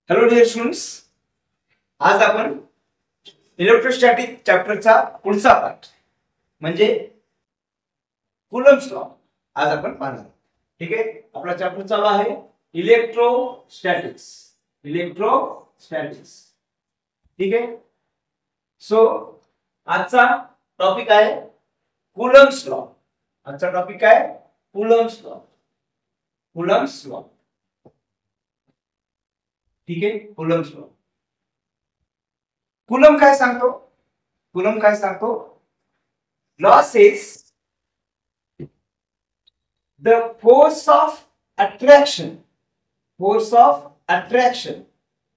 Hello dear students, आज आपण electrostatic चॅप्टरचा पुढचा पार्ट म्हणजे कुलम्स लॉ आज आपण पाहणार. ठीक आहे, आपला चॅप्टर चालू आहे इलेक्ट्रोस्टॅटिक्स. ठीक आहे, सो आजचा टॉपिक आहे कुलम्स लॉ. आजचा टॉपिक आहे कुलम्स लॉ. ठीक आहे, कुलम्स लॉ. कुलम काय सांगतो? Law says the force of attraction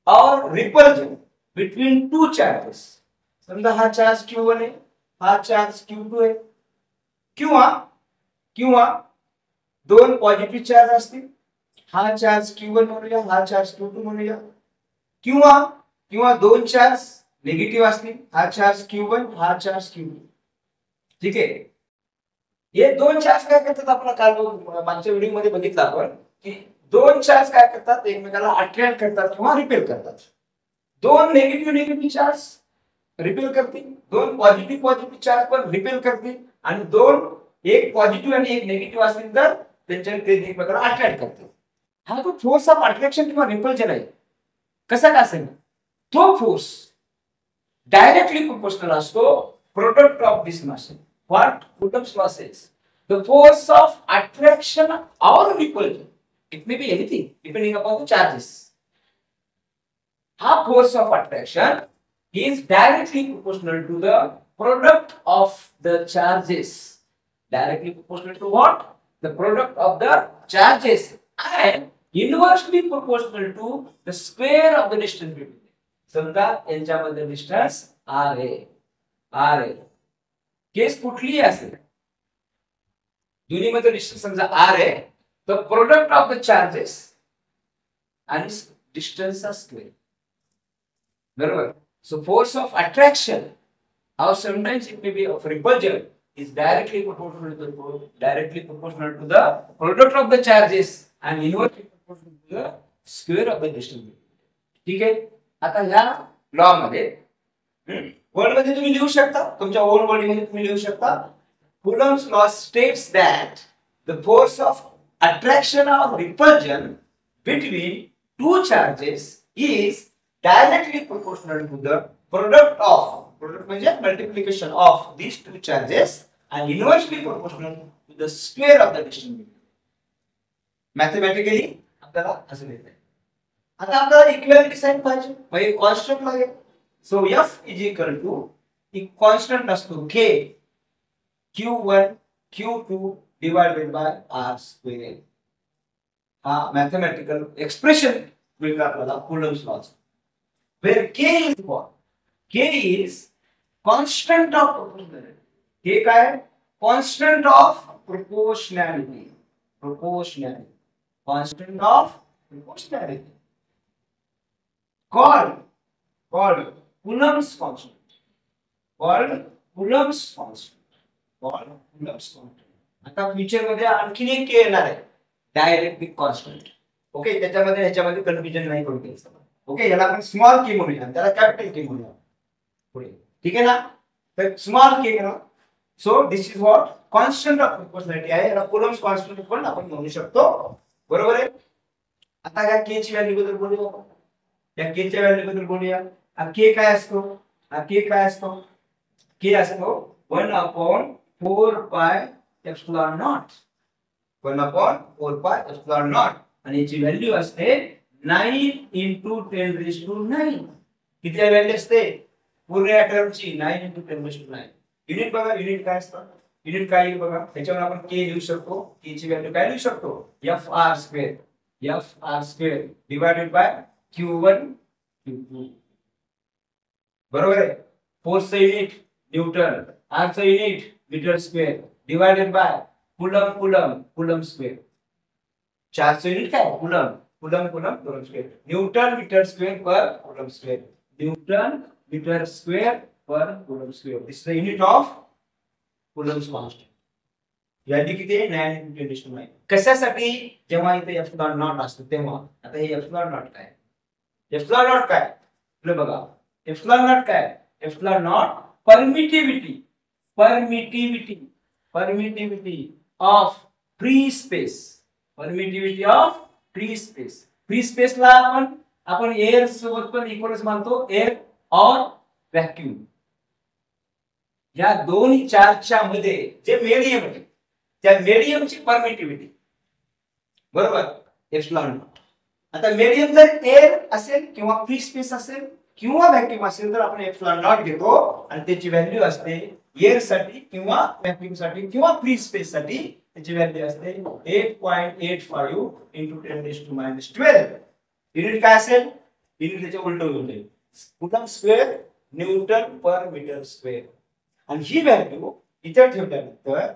और रिपल्जन बिटवीन टू चार्जेस. समजा हा चार्ज Q1 आहे, हा चार्ज Q2 आहे, किंवा दोन पॉझिटिव्ह चार्ज असतील. हा चार्ज Q1 म्हणूया, हा चार्ज Q2 म्हणूया, किंवा दोन चार्ज निगेटिव्ह असतील. हा चार्ज Q1, हा चार्ज Q2. ठीक आहे, हे दोन चार्ज काय करतात, आपला काल मागच्या व्हिडिओ मध्ये बघितलं आपण की दोन चार्ज काय करतात, एकमेकाला अट्रॅक्ट करतात किंवा रिपेल करतात. दोन निगेटिव्ह चार्ज रिपेल करतील, दोन पॉझिटिव्ह चार्ज पण रिपेल करतील, आणि एक पॉझिटिव्ह आणि एक निगेटिव्ह असतील तर त्यांच्या ते एकमेकाला अट्रॅक्ट करतील. हा तो फोर्स ऑफ अट्रॅक्शन किंवा रिपल्जन आहे. कसा का असेल, तो फोर्स डायरेक्टली प्रोपोर्शनल असतो product of this mass. What Coulomb's law says the force of attraction or repulsion, it may be anything depending upon the charges. Ha force of attraction is directly proportional to the product of the charges. Directly proportional to what? The product of the charges, and inversely proportional to the square of the distance between them. समजा यांच्यामध्ये distance r आहे. केस कुठलीही असेल, दोन्हीमध्ये distance समजा r आहे, तर product of the charges आणि डिस्टन्सचा स्क्वेअर. बरोबर. So force of attraction or sometimes it may be of repulsion is directly proportional to the product of the charges and inversely proportional to the square of the distance. ठीक आहे. आता ह्या law मध्ये word मध्ये तुम्ही लिहू शकता, तुमच्या ओन बॉडी मध्ये तुम्ही लिहू शकता. Coulomb's law states that the force of attraction or repulsion between two charges is directly proportional to the product म्हणजे multiplication of these two charges and inversely proportional to the square of the distance. Mathematically आपल्याला असं लिहिता येईल. आता आपल्याला equivalent sign पाहिजे, म्हणजे constant लागेल. So F is equal to एक कॉन्स्टंट असतो K Q1 Q2 divided by R square. हा mathematical expression मिळतो आपल्याला Coulomb's law. Where K is what? K is constant of proportionality. K काय? Constant of proportionality. Constant of proportionality. Called Coulomb's constant. आता future मध्ये आणखी एक के येणार आहे, डायरेक्ट कॉन्स्टंट. ओके, ह्याच्यामध्ये कन्फ्युजन नाही करून घ्यायचं. ओके, याला आपण स्मॉल के म्हणूया, त्याला कॅपिटल के म्हणूया पुढे. ठीक आहे ना, तर स्मॉल के ना. So this is what constant of proportionality आहे. याला कुलम्स कॉन्स्टंट पण आपण म्हणू शकतो. बरोबर आहे. आता या के ची व्हॅल्यू बद्दल बोलूया आपण. या के च्या व्हॅल्यू बद्दल बोलूया. के काय असतो? के असतो 1/4 pi epsilon not. 1/4 pi epsilon not, आणि याची व्हॅल्यू असते 9 × 10⁹. किती व्हॅल्यू असते पूर्ण या टर्मची? 9 × 10⁹. युनिट बघा, युनिट काय असतं, युनिट काय येईल बघा. त्याच्यावर आपण के लिहू शकतो. के ची व्हॅल्यू काय लिहू शकतो? FR square divided by Q1 Q2. बरोबर आहे. फोर्सचं युनिट न्यूटन, आरचं unit metre square divided by coulomb square. चार्जचं युनिट काय? Coulomb square. Newton metre square per coulomb square. This is the unit of coulomb's constant. Value किती आहे? 9 × 10⁹. कशासाठी? जेव्हा इथे एप्सिलॉन नॉट असतो तेव्हा. आता हे एप्सिलॉन नॉट काय? एप्सिलॉन नॉट काय तुला बघा एप्सिलॉन नॉट काय epsilon naught permittivity permittivity permittivity of free space permittivity of free स्पेसला आपण एअर सोबत पण इक्वलच मानतो एअर और व्हॅक्यूम या दोन चार्जच्या मध्ये जे मीडियम आहे त्या मीडियमची परमिटिव्हिटी बरोबर एप्सिलॉन नॉट आता मीडियम जर एअर असेल किंवा फ्री स्पेस असेल किंवा व्हॅक्यूम असेल तर आपण एप्सिलॉन नॉट घेतो आणि त्याची व्हॅल्यू असते एअर साठी किंवा व्हॅक्यूम साठी किंवा फ्री स्पेस साठी त्याची व्हॅल्यू असते 8.85 into 10⁻12 युनिट काय असेल युनिट त्याच्या उलट होईल कुलम स्क्वेअर न्यूटन पर मीटर स्क्वेअर आणि ही व्हॅल्यू इथे ठेवल्यानंतर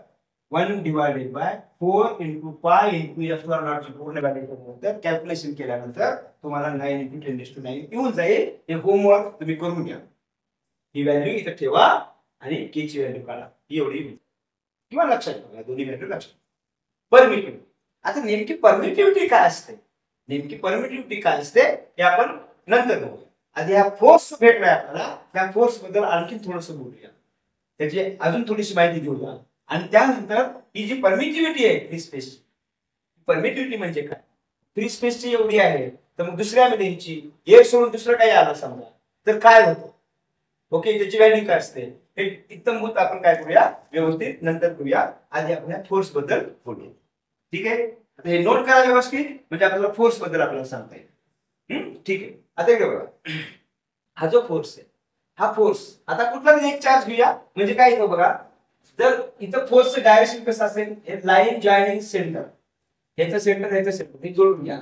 1/4 into pi into epsilon not ची पूर्ण व्हॅल्यू ठेवल्यानंतर कॅल्क्युलेशन केल्यानंतर तुम्हाला 9 into 10⁻9 येऊन जाईल हे होमवर्क तुम्ही करून घ्या ही व्हॅल्यू इथे ठेवा आणि के ची व्हॅल्यू काढा ही एवढी किंवा लक्षात ठेवा दोन्ही व्हॅल्यू लक्षात परमिटिव्हिटी आता नेमकी परमिटिव्हिटी काय असते नेमकी परमिटिव्हिटी काय असते हे आपण नंतर बघू आधी हा फोर्स भेटलाय आपल्याला त्या फोर्स बद्दल आणखी थोडंसं बोलूया त्याची अजून थोडीशी माहिती घेऊया आणि त्यानंतर ही जी परमिटिव्हिटी आहे फ्री स्पेसची परमिटिव्हिटी म्हणजे काय फ्री स्पेसची एवढी आहे तर मग दुसऱ्या मीडियमची एअर सोडून दुसरं काही आलं समजा तर काय होतं ओके त्याची व्हॅल्यू काय असते हे एकदम होत आपण काय करूया व्यवस्थित नंतर करूया आधी आपण फोर्स बद्दल बोलूया ठीक आहे आता हे नोट करा व्यवस्थित म्हणजे आपल्याला फोर्स बद्दल आपल्याला सांगता येईल ठीक आहे आता इकडे बघा हा जो फोर्स आहे हा फोर्स आता कुठला तरी एक चार्ज घेऊया म्हणजे काय येतो बघा जर इथं फोर्सचं डायरेक्शन कसं असेल हे लाईन जॉईनिंग सेंटर ह्याचं सेंटर हे जोडून घ्या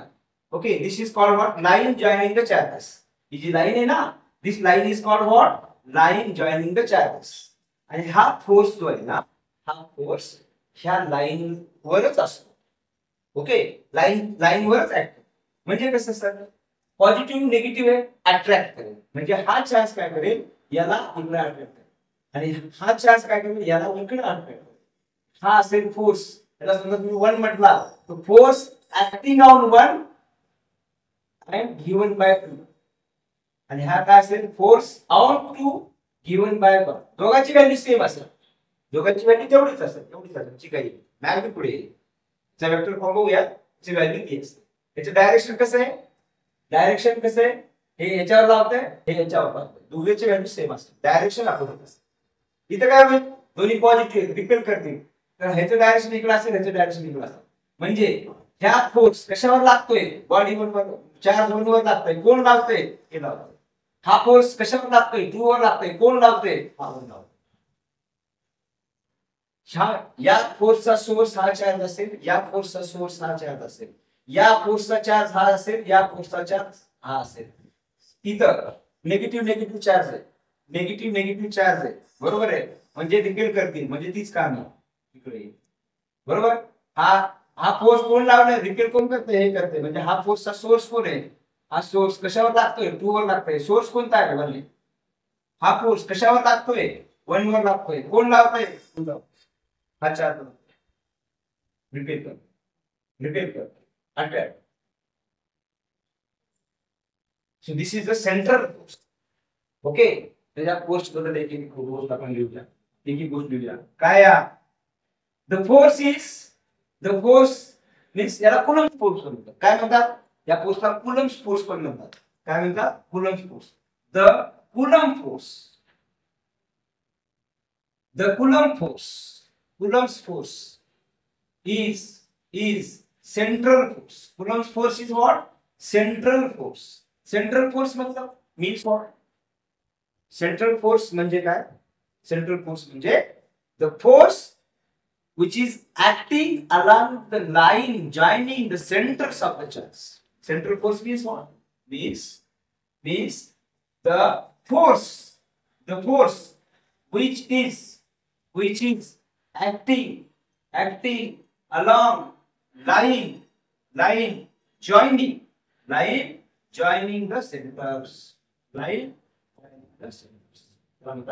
okay this is called what line joining the charges ही जी लाईन आहे ना this line is called what line joining the charges आणि हा फोर्स जो आहे ना हा फोर्स ह्या लाईन वरच असतो ओके लाईन वरच ऍक्ट म्हणजे कसं सर पॉझिटिव्ह निगेटिव्ह आहे अट्रॅक्ट करेल म्हणजे हा चार्ज काय करेल याला इकडे अट्रॅक्ट करेल आणि हा चार्ज काय करेल याला इकडे अट्रॅक्ट करेल हा असेल फोर्स याला समजा तुम्ही 1 म्हटला तर force acting on 1 and given by 2 आणि हा काय असेल फोर्स ऑन 2 given by 1 दोघांची व्हॅल्यू सेम असेल दोघांची व्हॅल्यू तेवढीच असेल ठीक आहे मॅग्निट्यूड पुढे चा वेक्टर फॉर्म बघूया ची व्हॅल्यू ती असते याचं डायरेक्शन कसं आहे हे याच्यावर लावतंय हे याच्यावर लावतंय दोघांची व्हॅल्यू सेम असते डायरेक्शन आपण इथं काय होईल दोन्ही पॉझिटिव्ह रिपेल करतील तर ह्याचं डायरेक्शन इकडे असेल ह्याचं डायरेक्शन इकडे असेल म्हणजे ह्या फोर्स कशावर लागतोय बॉडीवर चार्ज वर लागतोय कोण लावतोय हे लावतोय हा फोर्स कशावर लागतोय टू वर लागतोय कोण लावतोय हा वर लावतोय या फोर्सचा सोर्स हा चार्ज असेल या फोर्सचा सोर्स हा चार्ज असेल या फोर्सचा चार्ज हा असेल या फोर्सचा चार्ज हा असेल इथं निगेटिव्ह चार्ज आहे निगेटिव्ह चार्ज आहे बरोबर आहे म्हणजे रिपेल करतील म्हणजे तीच काम इकडे बरोबर हा फोर्स कोण लावलाय रिपेल कोण करते हे करते म्हणजे हा फोर्सचा सोर्स कोण आहे हा सोर्स कशावर लागतोय 2 वर लागतोय सोर्स कोणता आहे 1 हा फोर्स कशावर लागतोय 1 वर लागतोय कोण लावतोय हा चार्ज रिपेल कर attract so this is the central force okay त्याच्या फोर्स बद्दल एक गोष्ट आपण लिहूया काय द फोर्स मीन्स याला कुलम्ब फोर्स म्हणतात काय म्हणतात या फोर्सला कुलम्ब फोर्स पण म्हणतात काय म्हणतात coulomb force the coulomb force is central force coulomb's force is what central force मतलब means what central force म्हणजे काय central force म्हणजे the force which is acting along the line joining the centers of the charge central force means what means the force which is acting along line joining the centers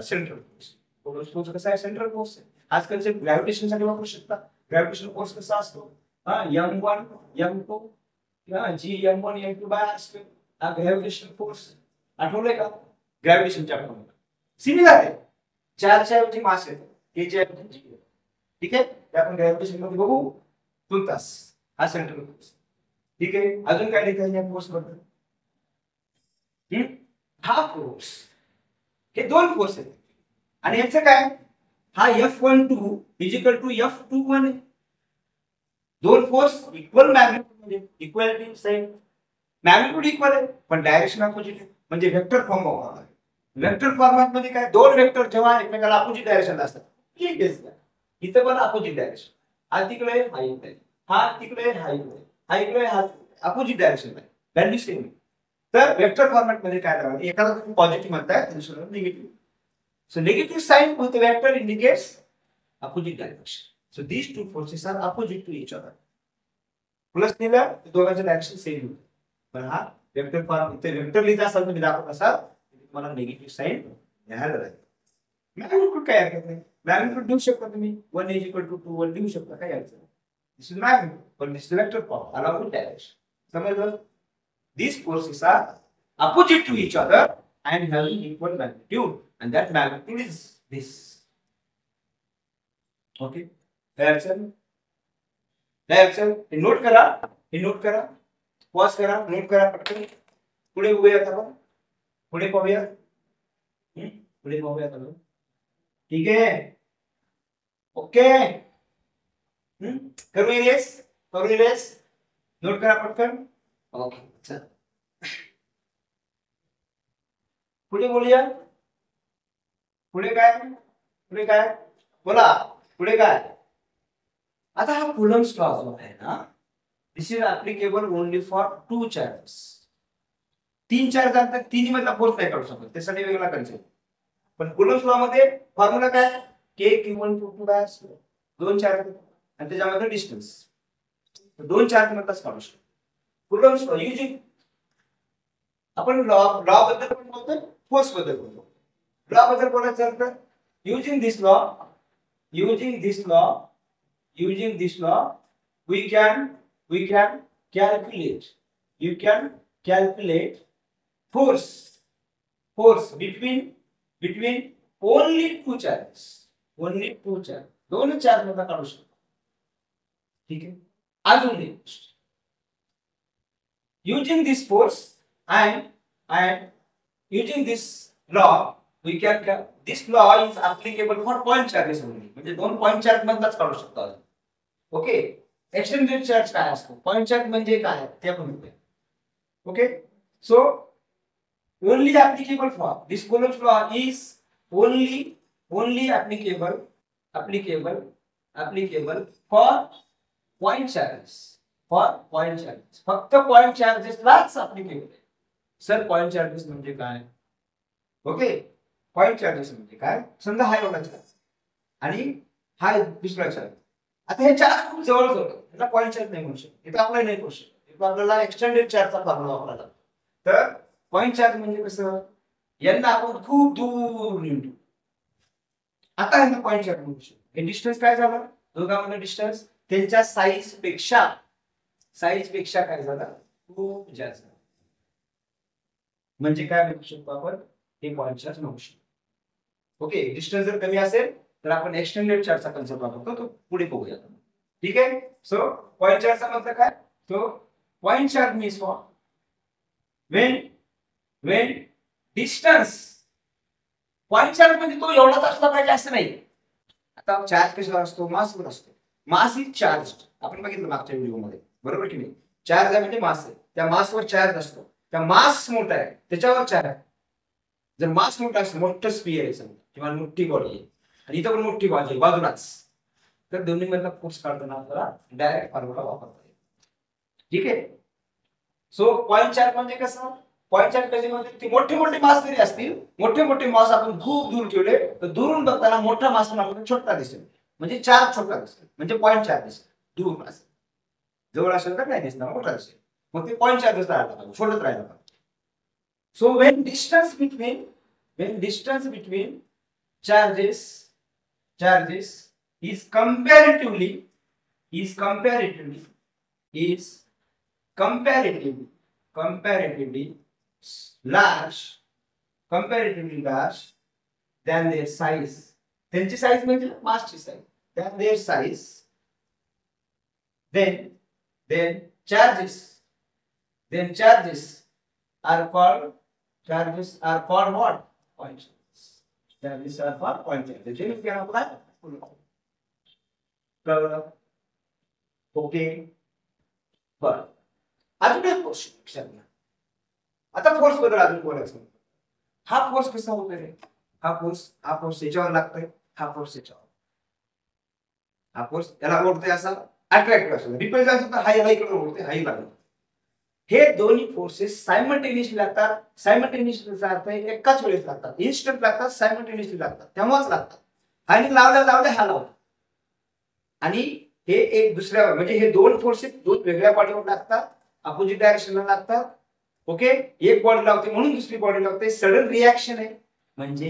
central force कसा आहे central force आजकाल जे gravitation साठी वापरू शकता gravitation force कसा असतो m1 m2 किंवा g m1 m2 बाय असतो हा ग्रॅव्हिटेशनल फोर्स आठवलंय का? ग्रॅव्हिटेशन चॅप्टर सिमिलर आहे. चार्जच्या ऐवजी मास येतो, केच्या ऐवजी जी. ठीक आहे, ते आपण ग्रॅव्हिटेशन मध्ये बघू. 2 तास हा सेंट्रल फोर्स. ठीक आहे, अजून काय लिहिता येईल या फोर्स बद्दल? हा फोर्स, हे दोन फोर्स आहेत आणि याचं काय? हा F12 is equal to F21 आहे. दोन फोर्स इक्वल मॅग्निट्यूड मध्ये, इक्वॅलिटी साइन, मॅग्निट्यूड इक्वल आहे पण डायरेक्शन अपोजिट आहे, म्हणजे वेक्टर फॉर्म वापरला. वेक्टर फॉर्मॅट मध्ये काय, दोन वेक्टर जेव्हा एकमेकाला अपोजिट डायरेक्शन असतात, ठीक आहे, इथं पण अपोजिट डायरेक्शन, हा तिकडे हा इकडे, हा तिकडे हा इकडे, हा इकडे हा अपोजिट डायरेक्शन आहे, व्हॅल्यू सेम. तर वेक्टर फॉर्मॅट मध्ये काय करावं, एकाला तुम्ही पॉझिटिव्ह म्हणताय दुसऱ्याला negative. So negative sign with the vector indicates opposite direction. So these two forces are opposite to each other. Plus दिलं दोघांचे डायरेक्शन सेम होते. पण हा वेक्टर फॉर्म, इथे वेक्टर लिहित असाल तुम्ही दाखवत असाल तुम्हाला निगेटिव्ह साइन घ्यायला लागेल. मॅग्निट्यूड काय हरकत नाही, मॅग्निट्यूड देऊ शकता तुम्ही, 1 is equal to 2 1 देऊ शकता, काय अडचण नाही. दिस इज मॅग्निट्यूड पण this is vector form along with direction. समजलं? These forces are opposite to each other and having equal magnitude, and that magnitude is this. Okay, हे नोट करा, हे नोट करा, पॉज करा, नोट करा पटकन. पुढे उभूयात आपण, पुढे पाहूया, पुढे पाहूयात आपण. ठीक आहे, ओके. करू इरेस, करू इरेस, नोट करा पटकन. ओके, चल पुढे बोलूया. पुढे काय, पुढे काय बोला, पुढे काय? आता हा कुलम्स लॉ जो आहे ना, this is applicable only for 2 charges. 3 charge असतात, तिन्ही मधला फोर्स नाही काढू शकत, त्यासाठी वेगळा कन्सेप्ट. पण कुलम्स लॉ मध्ये फॉर्म्युला काय, के Q1 Q2 काय असतो, 2 चार्ज आणि त्याच्यामध्ये डिस्टन्स, 2 चार्ज मधलाच काढू शकतो. कुलम्स लॉ युजिंग, आपण लॉ बद्दल पण बोलतो, फोर्स बद्दल बोलतो. लॉ बद्दल बोलायचं तर using this law, using this law, using this law, we can calculate, you can calculate force between only 2 charges, only 2 charge, दोन चार्ज मध्ये काढू शकतो. ठीक आहे, अजून एक गोष्ट, using this force and using this law we can, this law is applicable for point charges only, म्हणजे दोन पॉइंट चार्ज मधलाच काढू शकतो. ओके, एक्सटेंडेड चार्ज काय असतो, पॉइंट चार्ज म्हणजे काय ते आपण बघूया. Okay, so only applicable for this Coulomb's law is only applicable for point charges, for point charges, फक्त पॉइंट चार्जेस लाच applicable आहे. सर पॉइंट चार्जेस म्हणजे काय? ओके, पॉइंट चार्जेस म्हणजे काय, समजा हा एवढा चार्ज आणि हा दुसरा चार्ज. आता हे चार्ज खूप जवळ होतं, त्याला पॉइंट चार्ज नाही म्हणू शकत, इथं आपल्याला नाही म्हणू शकत, इथं आपल्याला एक्सटेंडेड चार्जचा फॉर्म्युला वापरायला. तर पॉइंट चार्ज म्हणजे कसं, यांना आपण खूप दूर नेऊ. आता यांना पॉइंट चार्ज म्हणू शकतो. हे डिस्टन्स काय झालं, दोघांमध्ये डिस्टन्स त्यांच्या साईज पेक्षा काय झालं, खूप जास्त. म्हणजे काय म्हणू शकतो आपण, हे पॉइंट चार्ज म्हणू शकतो. ओके, डिस्टन्स जर कमी असेल तर आपण एक्सटेंडेड चार्जचा कन्सेप्ट वापरतो, तो पुढे बघूया. ठीक आहे, सो पॉइंट चार्जचा मतलब काय, तो point charge means when distance, point charge म्हणजे तो एवढाच असला पाहिजे असं नाही. आता चार्ज कशावर असतो, मासवर असतो. मास इज चार्ज, आपण बघितलं मागच्या व्हिडिओ मध्ये, बरोबर की नाही. चार्ज आहे म्हणजे मास आहे, त्या मासवर चार्ज असतो, त्या मास मोठा आहे त्याच्यावर चार्ज आहे. जर मास मोठा असेल, मोठं स्पियर आहे समजा किंवा मोठी बॉडी आहे आणि इथं पण मोठी बाजू आहे बाजूलाच, तर दोन्ही मधला फोर्स काढताना आपल्याला डायरेक्ट फॉर्म्युला वापरता येईल. ठीक आहे, सो पॉइंट चार्ज म्हणजे कसं, पॉइंट चार्ज कसे म्हणजे मोठे मास जरी असतील, मोठे मास आपण खूप दूर ठेवले तर दुरून बघताना मोठा मास पण आपल्याला छोटा दिसेल, म्हणजे चार्ज छोटा दिसेल, म्हणजे पॉइंट चार्ज दिसेल. दूर असेल, जवळ असेल तर नाही दिसणार, मोठा दिसेल, मग ते पॉइंट चार्जच राहिला, छोटच राहिला. So when distance between charges is comparatively large, comparatively large than their size. त्यांची साईज म्हणजे मासची size. Than their size. Then charges are called what? Point charges. Charges are for point charges. Then क्या होता है? कळलं? Okay. बरं. अजून एक force लक्षात घ्या. आता फोर्स बद्दल अजून बोलायचं. हा फोर्स कसा होतो रे? हा फोर्स याच्यावर लागतोय. हा फोर्स याच्यावर. हा फोर्स याला ओढतोय असा अट्रॅक्टिव्ह असतो. रिपेल असतो तर हा याला इकडे ओढतोय, हाही लागतो. हे दोन्ही फोर्सेस सायमल्टेनियसली लागतात. सायमल्टेनियसली अर्थ एकाच वेळेस लागतात. इन्स्टंट लागतात, सायमल्टेनियसली लागतात. तेव्हाच लागतात. आणि लावल्या हा लावतो. आणि हे एक दुसऱ्यावर म्हणजे हे दोन फोर्सेस दोन वेगळ्या बॉडीवर लागतात. अपोजिट डायरेक्शनला लागतात. ओके. एक बॉडी लावते म्हणून दुसरी बॉडी लावते. सडन रिॲक्शन आहे. म्हणजे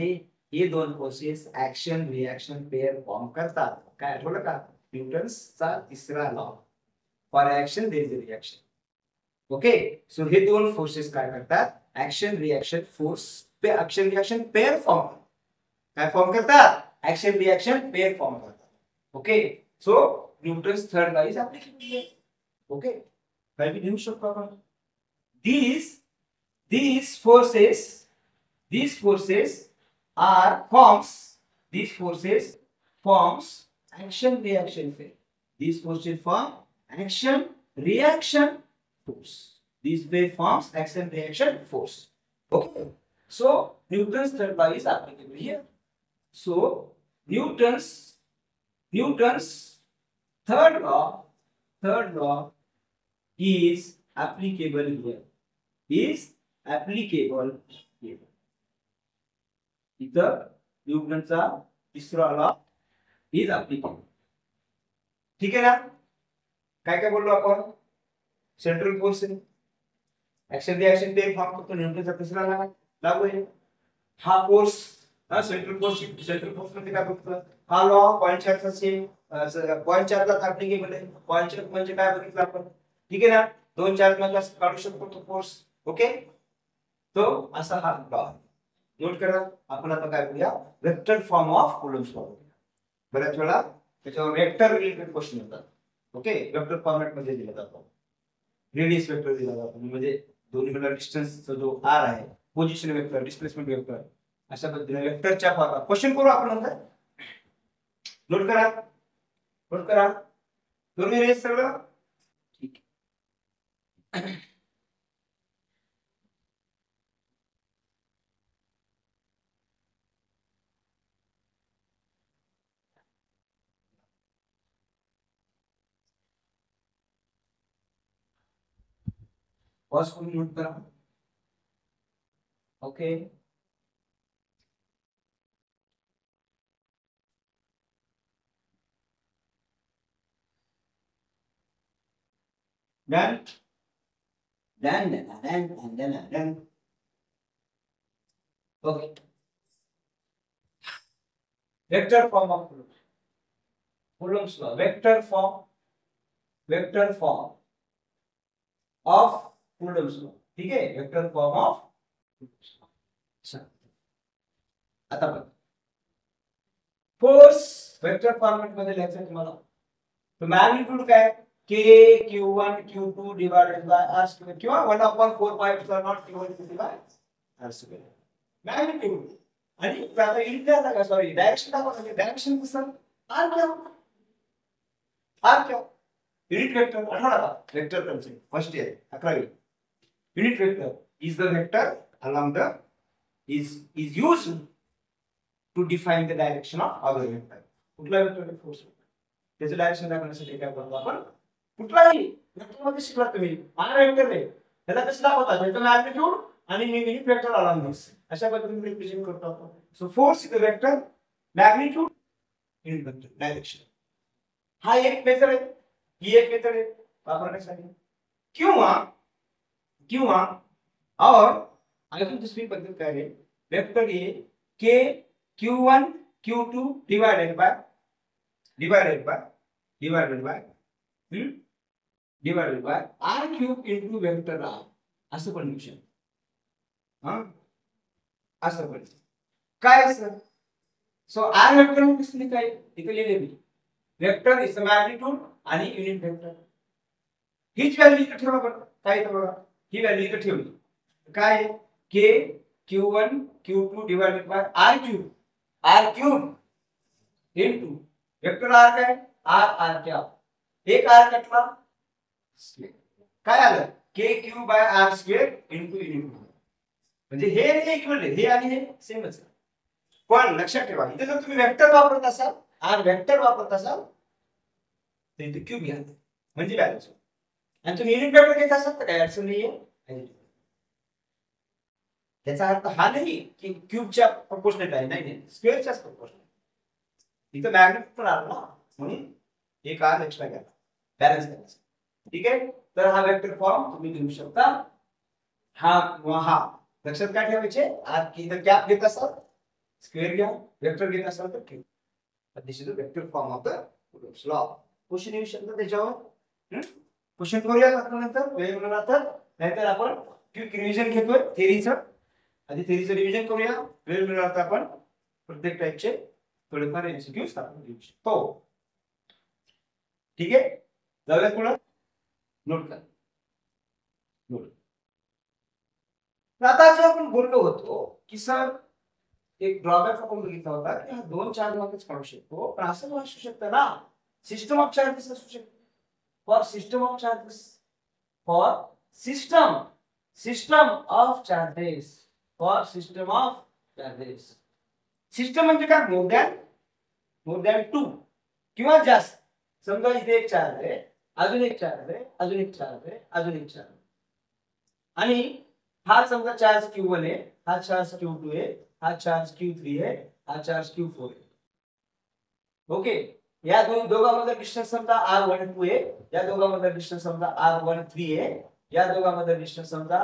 हे दोन forces action reaction pair form करतात. काय आठवलं का? न्यूटन्सचा तिसरा law. For action there is a reaction. Okay. So हे दोन फोर्सेस काय करतात? Action reaction force action reaction pair form. काय फॉर्म करतात? ऍक्शन रिॲक्शन पेअर फॉर्म करतात. Okay. So Newton's third law is applicable. Okay. काय बी लिहू शकतो आपण. These forces forms action reaction pair. These forces form action reaction force. These pair forms action reaction force. Okay. So Newton's third law is applicable here. So Newton's third law is applicable here. इथं न्यूटनचा तिसरा law is applicable. ठीक आहे ना? काय काय बोललो आपण? Central force आहे. ऍक्शन रिॲक्शन पेअर फॉर्म करतो. न्यूटनचा तिसरा लॉ लागू आहे. हा फोर्स सेंट्रल फोर्स म्हणजे काय बघतो? हा लॉ पॉइंट चार्जचा सेम. पॉइंट चार्जला ऍप्लिकेबल आहे. पॉइंट चार्ज म्हणजे काय बघितलं आपण? ठीक आहे ना? दोन चार्ज मध्ये काढू शकतो तो फोर्स. ओके. तो असा हा लॉ. नोट करा. आपण आता काय करूया? Vector form of Coulomb's law. बऱ्याच वेळा त्याच्यावर वेक्टर रिलेटेड क्वेश्चन येतात. ओके. वेक्टर फॉर्मॅट मध्ये दिला जातो. रेडियस वेक्टर दिला जातो. म्हणजे दोन्हीकडे डिस्टन्सचा जो आर आहे, पोझिशन वेक्टर, डिस्प्लेसमेंट वेक्टर, अशा पद्धतीने वेक्टरच्या फॉर्मॅट क्वेश्चन करू आपण नंतर. नोट करा. करून हे सगळं ठीक. पॉज करून नोट करा. Okay. Done. Okay. Vector form of Coulomb's law. Vector form of Coulomb's law. ठीक है? Vector form of Coulomb's law. आता बघ. फोर्स वेक्टर फॉर्मॅट मध्ये लिहायचं तुम्हाला. तो मॅग्निट्यूड काय? K Q1 Q2 divided by R square किंवा 1/4 Q1 Q2 by R square. Magnitude आणि आता इंटर का सॉरी डायरेक्शन दाखवा. डायरेक्शन कसं? R क्या? Unit vector. आठवला का? वेक्टर कन्सेप्ट फर्स्ट इयर 11वी. Unit vector is the vector along the is used to define the direction of other vector. कुठला वेक्टर फोर्स त्याचं डायरेक्शन दाखवण्यासाठी काय करतो आपण? कुठलाही वेक्टर मध्ये शिकला तुम्ही आर वेक्टर आहे त्याला कसं दाखवतात? त्याचं मॅग्निट्यूड आणि युनिट वेक्टर अलॉंग दिस अशा पद्धतीने रिप्रेझेंट करतो आपण. So force is the vector, magnitude, unit vector, direction. हा एक मेथड आहे. ही एक मेथड आहे वापरण्यासाठी. किंवा और अजून दुसरी पद्धत काय आहे? वेक्टर हे K Q1 Q2 divided by R cube into vector R असं पण लिहू शकतो. हा असं पण काय सर. सो आर वेक्टर म्हणजे काय इथे लिहिले मी वेक्टर इज द मॅग्निट्यूड आणि युनिट वेक्टर. हीच व्हॅल्यू इथे ठेवा बरं. काय इथं बघा ही व्हॅल्यू इथे ठेवली काय K Q1 Q2 divided by R cube. R cube into vector R काय R कॅप एक R कटला काय आलं K cube by R square into unit. म्हणजे हे इक्वल आहे हे आणि हे सेमच आहे. पण लक्षात ठेवा इथे जर तुम्ही वेक्टर वापरत असाल R वेक्टर वापरत असाल तर इथे क्यूब घ्या म्हणजे बॅलन्स. आणि तुम्ही युनिट वेक्टर घेत असाल तर काय अडचण नाहीये. त्याचा अर्थ हा नाही की क्यूबच्या प्रोपोर्शनल आहे नाही स्क्वेअरच्याच प्रोपोर्शनल. इथं मॅग्नेट पण आला ना म्हणून एक आर एक्स्ट्रा घ्या बॅलन्स करायचं. ठीक आहे तर हा वेक्टर फॉर्म तुम्ही लिहू शकता हा किंवा हा. लक्षात काय ठेवायचे आर की इथं कॅप घेत असाल स्क्वेअर घ्या वेक्टर घेत असाल तर cube. This is the vector form of the Coulomb's law. Question येऊ शकतो त्याच्यावर क्वेश्चन करूया नंतर वेळ मिळाला तर नाहीतर आपण क्विक रिव्हिजन घेतोय थेअरीचं. आधी थेअरीचं रिव्हिजन करूया वेळ मिळाला तर आपण प्रत्येक टाइपचे थोडेफार एमसीक्यूज आपण घेऊ शकतो. ठीक आहे जाऊया पुढे. नोट करा नोट. आता जे आपण बोललो होतो की सर एक ड्रॉबॅक आपण बघितला होता की हा दोन चार्ज मध्येच काढू शकतो पण असं असू शकतं ना सिस्टम ऑफ चार्जेस असू शकतो. For system of charges for system of charges for system of charges. System म्हणजे काय मोर दॅन टू किंवा जास्त. समजा इथे एक चार्ज आहे अजून एक चार्ज आहे अजून एक चार्ज आहे अजून एक चार्ज आणि हा समजा चार्ज Q1 आहे हा चार्ज Q2 आहे हा चार्ज Q3 आहे हा चार्ज Q4 आहे. ओके या दोघांमध्ये डिस्टन्स समजा R12 आहे या दोघांमध्ये डिस्टन्स समजा R13 आहे या दोघांमध्ये डिस्टन्स समजा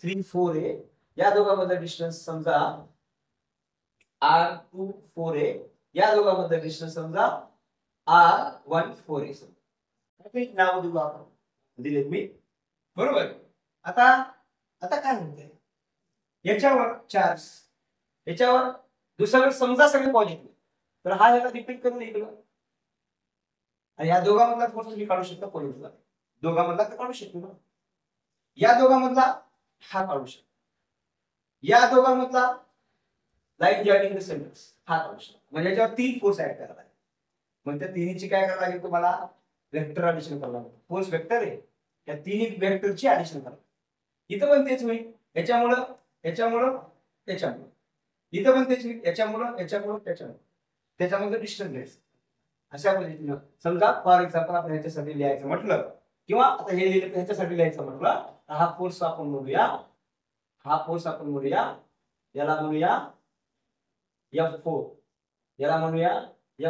R34 आहे या दोघांमध्ये डिस्टन्स समजा R24 आहे या दोघांमध्ये डिस्टन्स समजा R14 आहे. काही नाव देऊ आपण दिलेत मी बरोबर. आता आता काय म्हणते याच्यावर चार्ज याच्यावर दुसऱ्यावर समजा सगळे पॉझिटिव्ह तर हा याला रिपीट करून इकडं आणि या दोघांमधला फोर्स तुम्ही काढू शकता पॉझिटिव्ह दोघांमधला तर काढू शकतो ना. या दोघांमधला हा काढू शकतो या दोघांमधला लाईन जॉइनिंग द सेंटर्स हा काढू शकतो. म्हणजे याच्यावर तीन फोर्स ऍड करायला लागेल. मग त्या तिन्हीची काय करायला लागेल तुम्हाला वेक्टर ऍडिशन करावं लागेल. फोर्स वेक्टर आहे या तिन्ही वेक्टरची ऍडिशन करावं. इथं पण तेच होईल याच्यामुळं याच्यामुळं याच्यामुळं इथं पण तेच होईल याच्यामुळं याच्यामुळं त्याच्यामुळं त्याच्यामध्ये डिस्टन्स घ्यायचं. अशा पद्धतीनं समजा फॉर एक्झाम्पल आपण ह्याच्यासाठी लिहायचं म्हटलं किंवा आता हे लिहिलं ह्याच्यासाठी लिहायचं म्हटलं हा फोर्स आपण म्हणूया हा फोर्स आपण म्हणूया याला म्हणूया F4 याला म्हणूया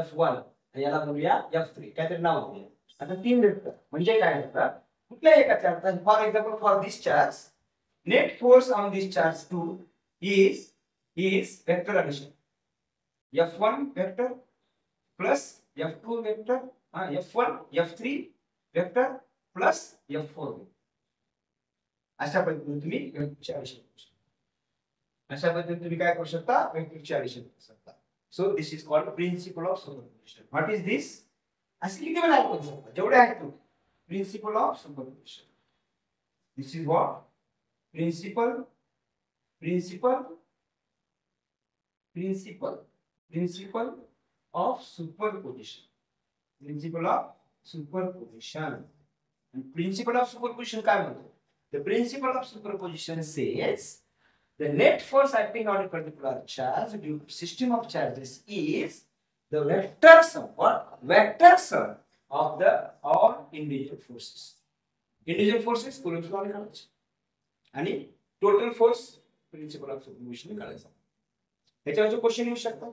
F1 याला म्हणूया F3 काहीतरी नाव म्हणूया. आता तीन वेक्टर म्हणजे काय होतं कुठल्या एका charge for example for this charge net force on this charge 2 is vector addition F1 vector plus F2 vector F1 F3 vector plus F4 अशा पद्धतीने तुम्ही वेक्टरची ऍडिशन करू शकता. अशा पद्धतीने तुम्ही काय करू शकता वेक्टरची ऍडिशन करू शकता. So this is called principle of superposition. What is this असे किती वेळा ऐकू शकता जेवढे आहेत तुम्ही principle of superposition. This is what principle of superposition. Principle of superposition. And principle of superposition काय म्हणतो? The principle of superposition says the net force acting on a particular charge due to system of charges is the vector sum of the all individual forces. Individual forces Coulomb's law काढायचे आणि total force principle of superposition काढायचा. याच्यावरचे question येऊ शकतात.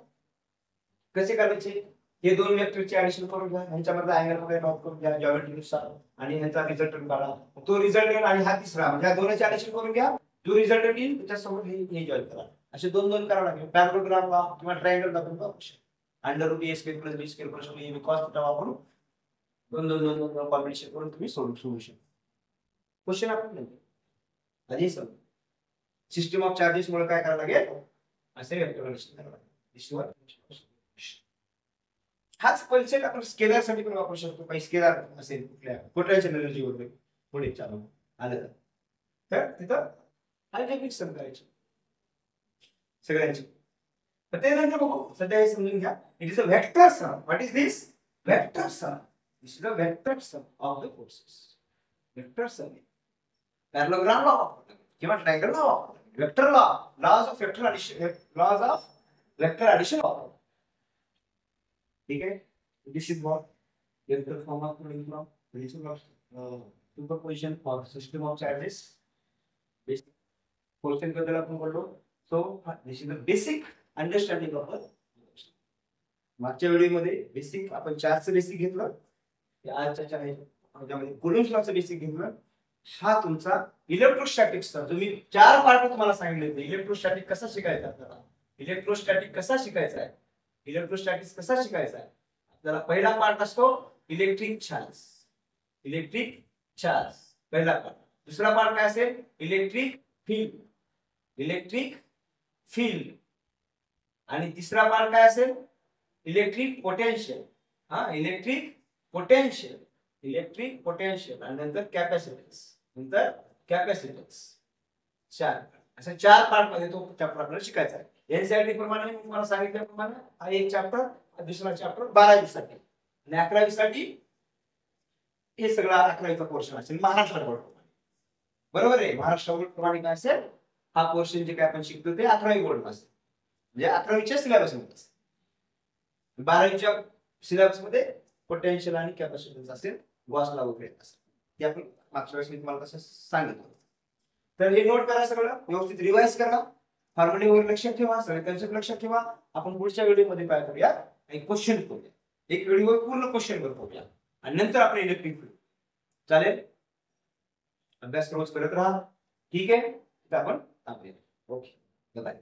कसे करायचे हे दोन वेक्टरची ऍडिशन करून घ्या ह्यांच्यामधला अँगल वगैरे नोट करून घ्या जॉमेट्रीनुसार आणि ह्याचा रिझल्टंट काढा. तो रिझल्टंट आणि हा तिसरा म्हणजे या दोनची ऍडिशन करून घ्या जो रिझल्टंट येईल त्याच्यासोबत हे जॉइन करा. असे दोन दोन करावं लागेल. पॅराग्राम किंवा ट्रायंगल दाखवून अंडर रूट ए स्क्वेअर प्लस बी स्क्वेअर प्लस बी कॉस थिटा वापरून दोन दोन दोन दोन कॉम्बिनेशन करून तुम्ही सोल्युशन क्वेश्चन आपण आधी समजा सिस्टम ऑफ चार्जेस मुळे काय करायला लागेल, असे व्हेक्टरायझेशन करायला लागेल. हाच कन्सेप्ट आपण स्केलर साठी पण वापरू शकतो. काही स्केलर असेल कुठल्या पोटेन्शियल एनर्जी वगैरे पुढे चालू आलं तर तिथं अल्जेब्रिक सम करायची सगळ्यांची. तर ते नंतर बघू. सध्या हे समजून घ्या. It is a vector sum. What is this? Vector sum. This is a vector sum of the forces. Vector sum parallelogram law किंवा triangle law, vector law, laws of vector addition, laws of vector addition law. ठीक आहे. This is what vector form of relation of superposition for system of charges. Basic question बद्दल आपण बोललो. So this is the basic understanding of. मागच्या व्हिडिओमध्ये basic आपण चार्जचं basic घेतलं, आजच्या ह्याच्यामध्ये कुलम्स लॉचं बेसिक घेतलं. हा तुमचा इलेक्ट्रोस्टॅटिक्सचा जो मी 4 पार्ट तुम्हाला सांगितले. इलेक्ट्रोस्टॅटिक कसा शिकायचा आपल्याला, इलेक्ट्रोस्टॅटिक कसा शिकायचा आहे, इलेक्ट्रोस्टॅटिक्स कसा शिकायचा आहे. आपल्याला पहिला पार्ट असतो इलेक्ट्रिक चार्ज. इलेक्ट्रिक चार्ज पहिला पार्ट. दुसरा पार्ट काय असेल, इलेक्ट्रिक फील्ड. Electric field. आणि तिसरा पार्ट काय असेल, इलेक्ट्रिक पोटेन्शियल. हा, इलेक्ट्रिक पोटेन्शियल, इलेक्ट्रिक पोटेन्शियल. आणि नंतर कॅपॅसिटन्स, नंतर कॅपॅसिटन्स. 4 अशा 4 पार्ट मध्ये तो चॅप्टर आपल्याला शिकायचा आहे. एनसीईआरटी प्रमाणे मी तुम्हाला सांगितल्याप्रमाणे हा एक चॅप्टर, दुसरा चॅप्टर 12वी साठी आणि 11वी साठी हे सगळं 11वीचा पोर्शन असेल महाराष्ट्र बोर्ड. बरोबर आहे. महाराष्ट्र बोर्ड प्रमाणे काय असेल, हा पोर्शन जे काय आपण शिकतो ते 11वी बोर्ड असेल. म्हणजे 11वीच्या सिलेबस मध्ये असेल. 12वीच्या सिलेबस मध्ये पोटेन्शियल आणि कॅपॅसिटन्स असेल, गॉस लॉ वगैरे असेल. ते आपण मागच्या वेळेस मी तुम्हाला कसं सांगितलं. तर हे नोट करा, सगळं व्यवस्थित रिवाइज करा, फॉर्म्युले वगैरे लक्षात ठेवा, सगळे कन्सेप्ट लक्षात ठेवा. आपण पुढच्या व्हिडिओमध्ये काय करूया, एक क्वेश्चन करूया. एक व्हिडिओ पूर्ण क्वेश्चन करूया आणि नंतर आपण इलेक्ट्रिक फील्ड. चालेल. अभ्यास रोज करत राहा. ठीक आहे. आपण थांबूया. Okay, bye.